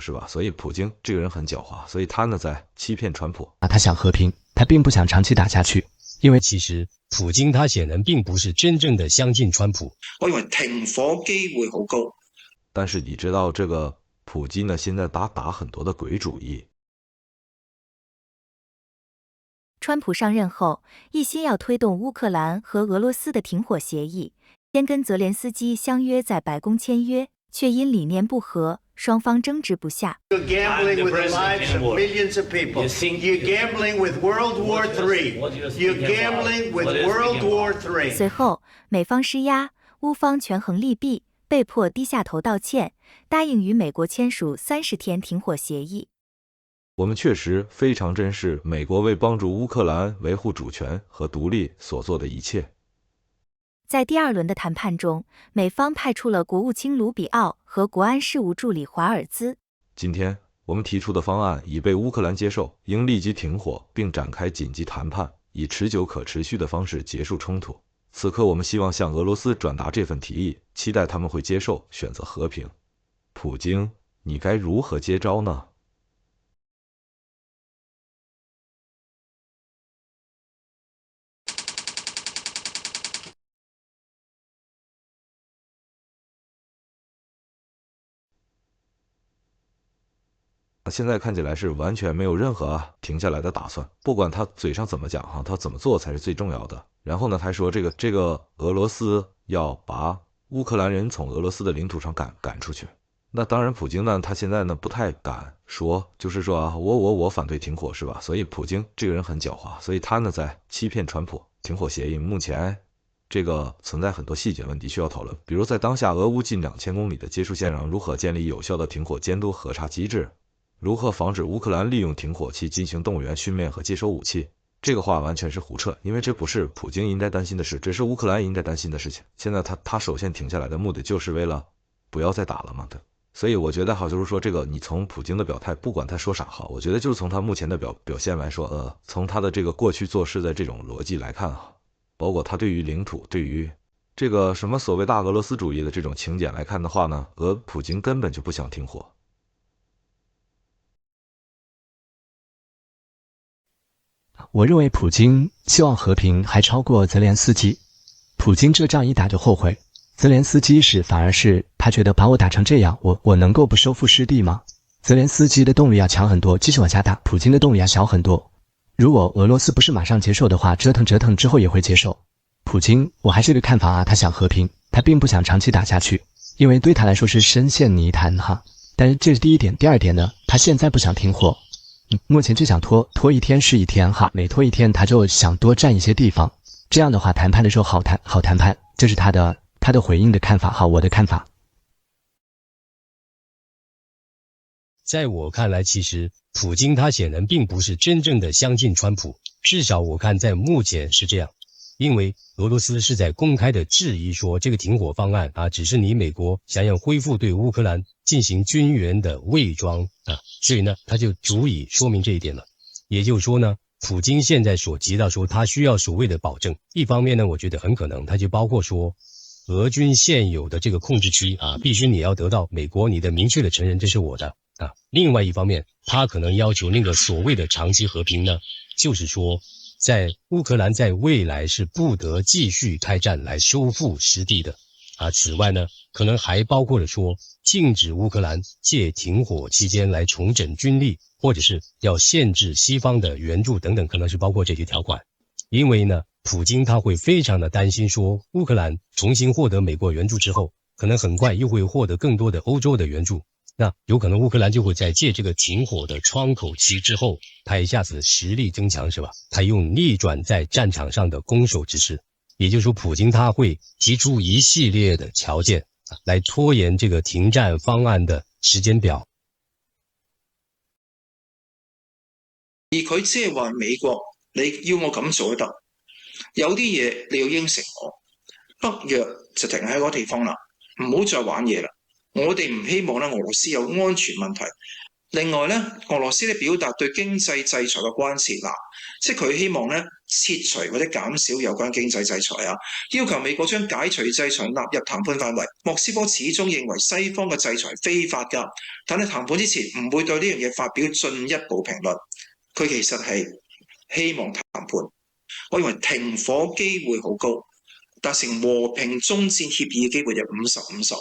是吧？所以普京这个人很狡猾，所以他呢在欺骗川普。他想和平，他并不想长期打下去，因为其实普京他显然并不是真正的相信川普。我认为停火機會好高。但是你知道这个普京呢，现在打很多的鬼主意。川普上任后，一心要推动乌克兰和俄罗斯的停火协议，先跟泽连斯基相约在白宫签约，却因理念不合，双方争执不下。You're gambling with the lives of millions of people. You're gambling with World War III. You're gambling with World War III. 随后，美方施压，乌方权衡利弊，被迫低下头道歉，答应与美国签署30天停火协议。我们确实非常珍视美国为帮助乌克兰维护主权和独立所做的一切。在第2轮的谈判中，美方派出了国务卿卢比奥和国安事务助理华尔兹。今天我们提出的方案已被乌克兰接受，应立即停火，并展开紧急谈判，以持久可持续的方式结束冲突。此刻我们希望向俄罗斯转达这份提议，期待他们会接受，选择和平。普京，你该如何接招呢？现在看起来是完全没有任何停下来的打算，不管他嘴上怎么讲他怎么做才是最重要的。然后呢，他说这个俄罗斯要把乌克兰人从俄罗斯的领土上赶出去。那当然，普京呢，他现在呢不太敢说，就是说我反对停火，是吧？所以普京这个人很狡猾，所以他呢在欺骗川普。停火协议目前这个存在很多细节问题需要讨论，比如在当下俄乌近2000公里的接触线上，如何建立有效的停火监督核查机制。如何防止乌克兰利用停火期进行动员、训练和接收武器？这个话完全是胡扯，因为这不是普京应该担心的事，这是乌克兰应该担心的事情。现在他首先停下来的目的就是为了不要再打了嘛，对。所以我觉得就是说这个你从普京的表态，不管他说啥我觉得就是从他目前的表现来说，从他的这个过去做事的这种逻辑来看包括他对于领土、对于这个什么所谓大俄罗斯主义的这种情检来看的话呢，普京根本就不想停火。我认为普京希望和平还超过泽连斯基。普京这仗一打就后悔，泽连斯基反而是他觉得把我打成这样，我能够不收复失地吗？泽连斯基的动力要强很多，继续往下打，普京的动力要小很多。如果俄罗斯不是马上接受的话，折腾之后也会接受。普京，我还是个看法他想和平，他并不想长期打下去，因为对他来说是深陷泥潭但是这是第一点，第二点呢，他现在不想停火。目前就想拖一天是一天每拖一天他就想多占一些地方，这样的话谈判的时候好谈判，这是他的回应的看法我的看法。在我看来，其实普京他显然并不是真正的相信川普，至少我看在目前是这样。因为俄罗斯是在公开的质疑说这个停火方案只是你美国想要恢复对乌克兰进行军援的伪装所以呢他就足以说明这一点了。也就是说呢，普京现在所提到说他需要所谓的保证，一方面呢我觉得很可能他就包括说俄军现有的这个控制区必须你要得到美国你的明确的承认这是我的另外一方面他可能要求那个所谓的长期和平呢，就是说在乌克兰在未来是不得继续开战来收复失地的此外呢，可能还包括了说禁止乌克兰借停火期间来重整军力，或者是要限制西方的援助等等，可能是包括这些条款。因为呢，普京他会非常的担心说乌克兰重新获得美国援助之后，可能很快又会获得更多的欧洲的援助，那有可能乌克兰就会在借这个停火的窗口期之后，他一下子实力增强，是吧？他用逆转在战场上的攻守之势，也就是说普京他会提出一系列的条件来拖延这个停战方案的时间表。而佢只係話美國你要我咁做都得，有啲嘢你要應承我，北約就停喺嗰個地方啦，唔好再玩嘢啦。我哋唔希望咧俄羅斯有安全問題，另外咧，俄羅斯咧表達對經濟制裁嘅關切嗱，即係佢希望咧撤除或者減少有關經濟制裁啊，要求美國將解除制裁納入談判範圍。莫斯科始終認為西方嘅制裁非法㗎，但係談判之前唔會對呢樣嘢發表進一步評論。佢其實係希望談判，我認為停火機會好高，達成和平終戰協議嘅機會就50-50。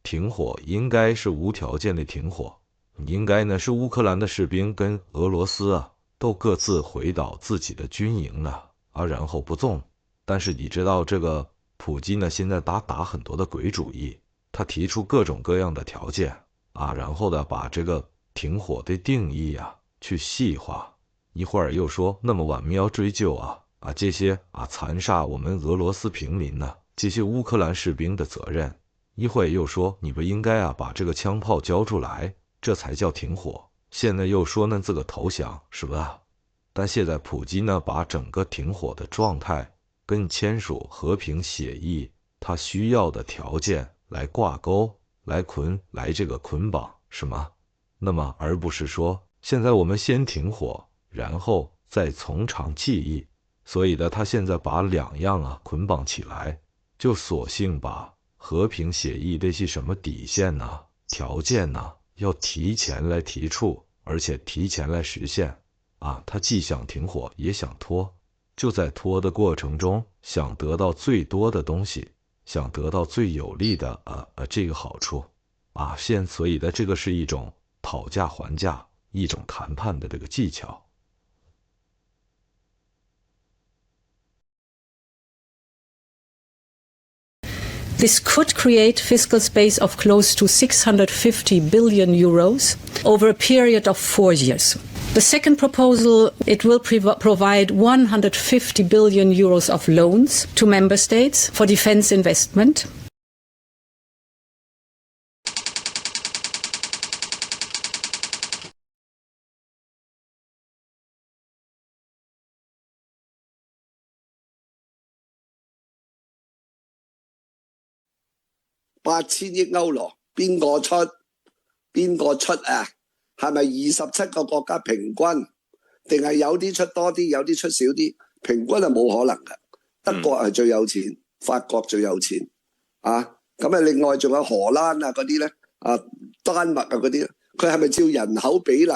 停火应该是无条件的停火，应该呢是乌克兰的士兵跟俄罗斯啊都各自回到自己的军营了啊，然后不动。但是你知道这个普京呢现在打很多的鬼主意，他提出各种各样的条件啊，然后呢把这个停火的定义啊去细化，一会儿又说那么晚们要追究这些残杀我们俄罗斯平民呢这些乌克兰士兵的责任。一会又说你们应该把这个枪炮交出来，这才叫停火。现在又说呢这个投降，是吧？但现在普京呢把整个停火的状态跟签署和平协议他需要的条件来挂钩，来这个捆绑，是吗？那么而不是说现在我们先停火，然后再从长计议。所以呢他现在把两样捆绑起来，就索性把和平协议这些什么底线条件要提前来提出，而且提前来实现他既想停火也想拖，就在拖的过程中想得到最多的东西，想得到最有利的这个好处所以的这个是一种讨价还价，一种谈判的这个技巧。This could create fiscal space of close to 650 billion euros over a period of 4 years. The second proposal, it will provide 150 billion euros of loans to member states for defense investment. $8000億歐羅，邊個出？邊個出啊？係咪27個國家平均？定係有啲出多啲，有啲出少啲？平均係冇可能嘅。德國係最有錢，法國最有錢咁另外仲有荷蘭嗰啲咧，丹麥嗰啲，佢係咪照人口比例、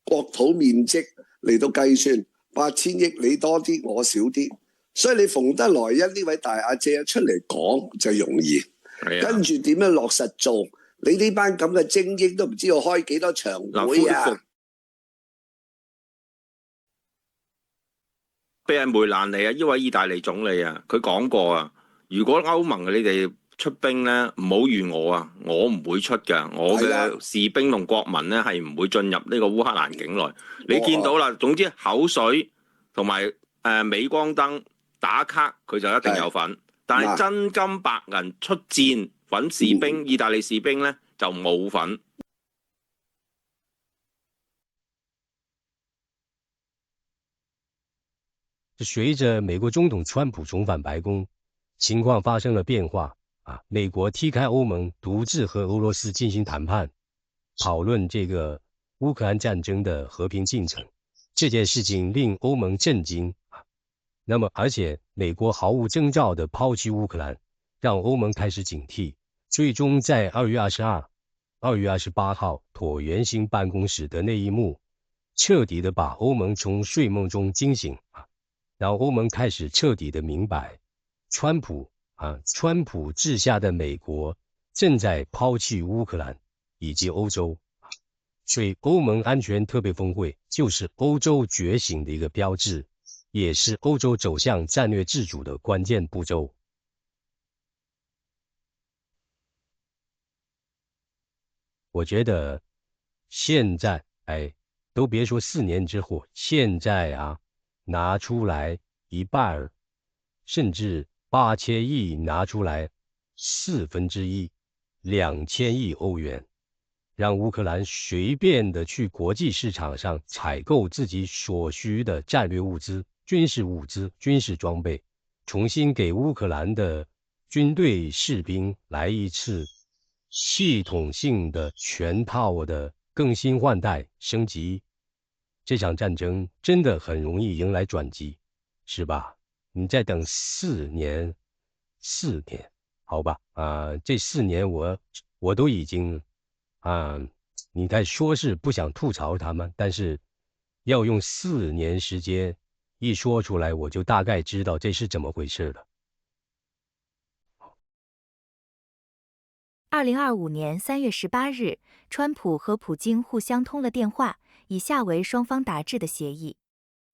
國土面積嚟到計算？8000億你多啲，我少啲，所以你馮德萊恩呢位大阿姐出嚟講就容易。跟住點樣落實做？你呢班咁嘅精英都唔知道開幾多場會俾人梅蘭妮呢位意大利總理佢講過如果歐盟你哋出兵咧，唔好預我我唔會出㗎，我嘅士兵同國民咧係唔會進入呢個烏克蘭境內。你見到啦，總之口水同埋鎂光燈打卡，佢就一定有份。但係真金白銀出戰揾士兵，意大利士兵咧就冇份。随着美国总统川普重返白宫，情况发生了变化美国踢开欧盟，独自和俄罗斯进行谈判，讨论这个乌克兰战争的和平进程。这件事情令欧盟震惊那么，而且美国毫无征兆地抛弃乌克兰，让欧盟开始警惕。最终在2月22、2月28号椭圆形办公室的那一幕，彻底地把欧盟从睡梦中惊醒让欧盟开始彻底地明白，川普治下的美国正在抛弃乌克兰以及欧洲。所以欧盟安全特别峰会就是欧洲觉醒的一个标志，也是欧洲走向战略自主的关键步骤。我觉得现在都别说4年之后，现在拿出来一半，甚至8000亿拿出来1/4，2000亿欧元，让乌克兰随便的去国际市场上采购自己所需的战略物资、军事物资、军事装备，重新给乌克兰的军队士兵来一次系统性的全套的更新换代升级，这场战争真的很容易迎来转机，是吧？你再等4年，好吧？这4年我都已经你在说是不想吐槽他们，但是要用4年时间一说出来，我就大概知道这是怎么回事了。2025年3月18日，川普和普京互相通了电话，以下为双方达致的协议：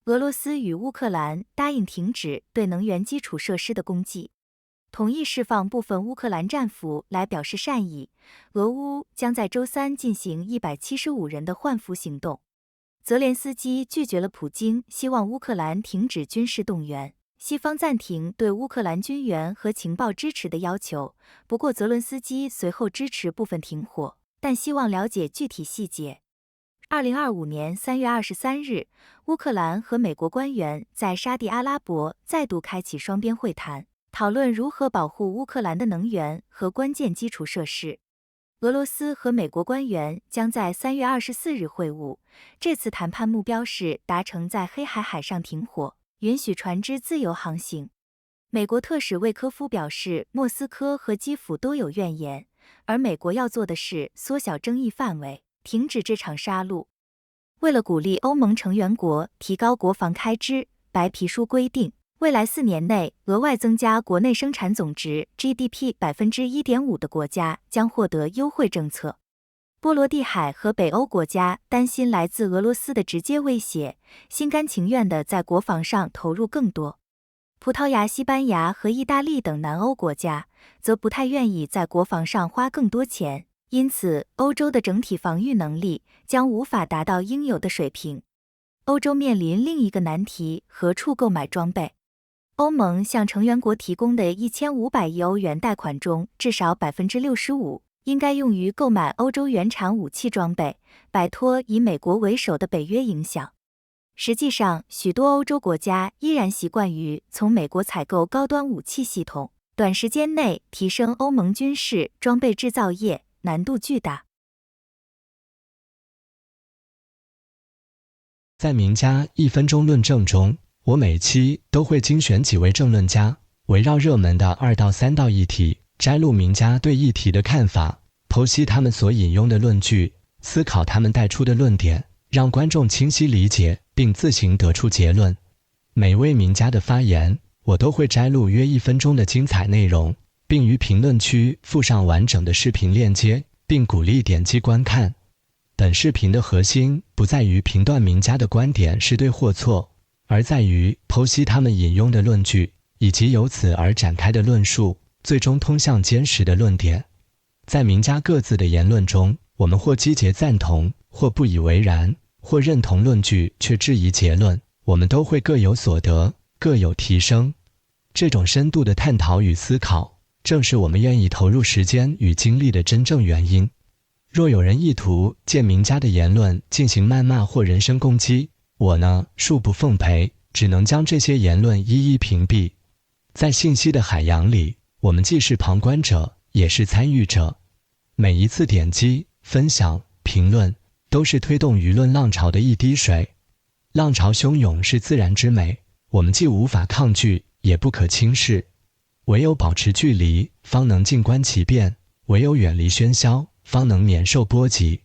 俄罗斯与乌克兰答应停止对能源基础设施的攻击，同意释放部分乌克兰战俘来表示善意。俄乌将在周3进行175人的换俘行动。泽连斯基拒绝了普京希望乌克兰停止军事动员，西方暂停对乌克兰军援和情报支持的要求。不过泽伦斯基随后支持部分停火，但希望了解具体细节。2025年3月23日，乌克兰和美国官员在沙地阿拉伯再度开启双边会谈，讨论如何保护乌克兰的能源和关键基础设施。俄罗斯和美国官员将在3月24日会晤，这次谈判目标是达成在黑海海上停火，允许船只自由航行。美国特使魏科夫表示，莫斯科和基辅都有怨言，而美国要做的是缩小争议范围，停止这场杀戮。为了鼓励欧盟成员国提高国防开支，白皮书规定，未来4年内额外增加国内生产总值 GDP 1.5% 的国家将获得优惠政策。波罗的海和北欧国家担心来自俄罗斯的直接威胁，心甘情愿地在国防上投入更多。葡萄牙、西班牙和意大利等南欧国家则不太愿意在国防上花更多钱，因此欧洲的整体防御能力将无法达到应有的水平。欧洲面临另一个难题：何处购买装备？欧盟向成员国提供的1500亿欧元贷款中，至少 65% 应该用于购买欧洲原产武器装备，摆脱以美国为首的北约影响。实际上，许多欧洲国家依然习惯于从美国采购高端武器系统，短时间内提升欧盟军事装备制造业难度巨大。在名家1分钟论证中，我每期都会精选几位政论家，围绕热门的2到3道议题，摘录名家对议题的看法，剖析他们所引用的论据，思考他们带出的论点，让观众清晰理解并自行得出结论。每位名家的发言，我都会摘录约1分钟的精彩内容，并于评论区附上完整的视频链接，并鼓励点击观看。本视频的核心不在于评断名家的观点是对或错，而在于剖析他们引用的论据，以及由此而展开的论述，最终通向坚实的论点。在名家各自的言论中，我们或积极赞同，或不以为然，或认同论据却质疑结论，我们都会各有所得，各有提升。这种深度的探讨与思考，正是我们愿意投入时间与精力的真正原因。若有人意图借名家的言论进行谩骂或人身攻击，我呢，恕不奉陪，只能将这些言论一一屏蔽。在信息的海洋里，我们既是旁观者，也是参与者。每一次点击、分享、评论，都是推动舆论浪潮的一滴水。浪潮汹涌是自然之美，我们既无法抗拒，也不可轻视。唯有保持距离，方能静观其变；唯有远离喧嚣，方能免受波及。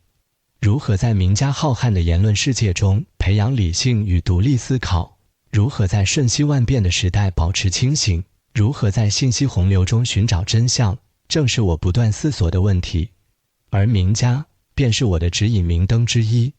如何在名家浩瀚的言论世界中培养理性与独立思考？如何在瞬息万变的时代保持清醒？如何在信息洪流中寻找真相？正是我不断思索的问题。而名家便是我的指引明灯之一。